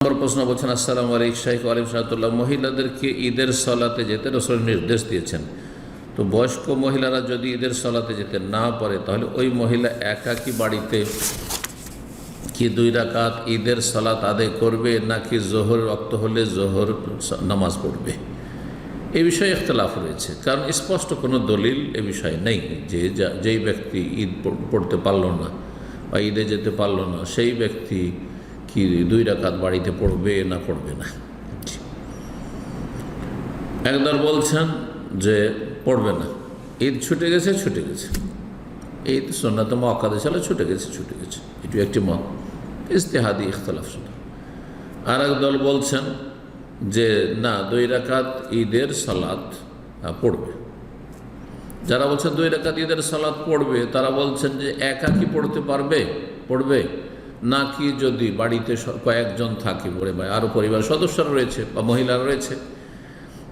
প্রশ্ন বলছেন, আসসালামু আলাইকুম শাইখ ওয়ালাইকুম সালাতুল্লাহ। মহিলাদেরকে ঈদের সলাতে যেতে রাসূল নির্দেশ দিয়েছেন, তো বয়স্ক মহিলারা যদি ঈদের সলাতে যেতে না পারে তাহলে ওই মহিলা একাকী বাড়িতে কি 2 রাকাত ঈদের সলাত আদায় করবে নাকি জোহর রক্ত হলে জোহর নামাজ পড়বে? এই বিষয়ে ইখতিলাফ রয়েছে, কারণ স্পষ্ট কোনো দলিল এ বিষয়ে নেই যে যেই ব্যক্তি ঈদ পড়তে পারল না বা ঈদে যেতে পারল না সেই ব্যক্তি কি 2 রাকাত বাড়িতে পড়বে না পড়বে না। একদল বলছেন যে পড়বে না, ঈদ ছুটে গেছে, ঈদ সুন্নাত মুআক্কাদা ছিল, ছুটে গেছে। এটি একটি মত, ইজতিহাদি ইখতিলাফ শুধু। আর একদল বলছেন যে না, 2 রাকাত ঈদের সালাত পড়বে। যারা বলছেন 2 রাকাত ঈদের সালাত পড়বে তারা বলছেন যে একাকী পড়বে নাকি যদি বাড়িতে কয়েকজন থাকে পড়ে বা আরও পরিবার সদস্যরা রয়েছে বা মহিলারা রয়েছে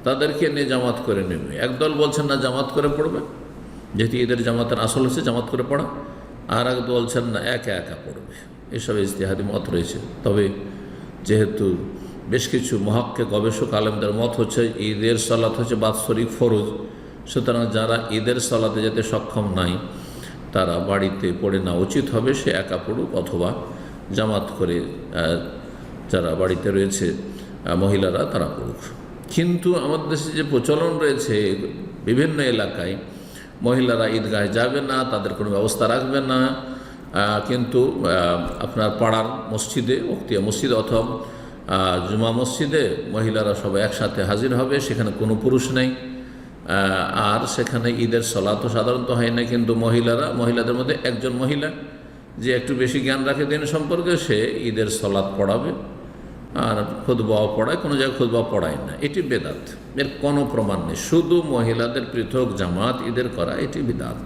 তাদেরকে নিয়ে জামাত করে নেবে। একদল বলছেন না, জামাত করে পড়বে, যেহেতু ঈদের জামাতের আসল হচ্ছে জামাত করে পড়া। আর একদল বলছেন না, একা পড়বে। এসব ইজতিহাদি মত রয়েছে। তবে যেহেতু বেশ কিছু মহাক্কে গবেষক আলেমদের মত হচ্ছে ঈদের সালাত হচ্ছে বাৎসরিক ফরজ, সুতরাং যারা ঈদের সালাতে যেতে সক্ষম নাই তারা বাড়িতে পড়ে না উচিত হবে, সে একা পড়ুক অথবা জামাত করে যারা বাড়িতে রয়েছে মহিলারা তারা পড়ুক। কিন্তু আমাদের দেশে যে প্রচলন রয়েছে বিভিন্ন এলাকায় মহিলারা ঈদগাহে যাবে না, তাদের কোনো ব্যবস্থা রাখবে না, কিন্তু আপনার পাড়ার মসজিদে, বখতিয়া মসজিদ অথবা জুমা মসজিদে মহিলারা সবাই একসাথে হাজির হবে, সেখানে কোনো পুরুষ নেই। আর সেখানে ঈদের সলাতও সাধারণত হয় না, কিন্তু মহিলাদের মধ্যে একজন মহিলা যে একটু বেশি জ্ঞান রাখে দিন সম্পর্কে, সে ঈদের সলাত পড়াবে আর খুতবাও পড়ায়, কোনো জায়গায় খুতবা পড়ায় না। এটি বেদাত, এর কোনো প্রমাণ নেই। শুধু মহিলাদের পৃথক জামাত ঈদের করা এটি বিদআত।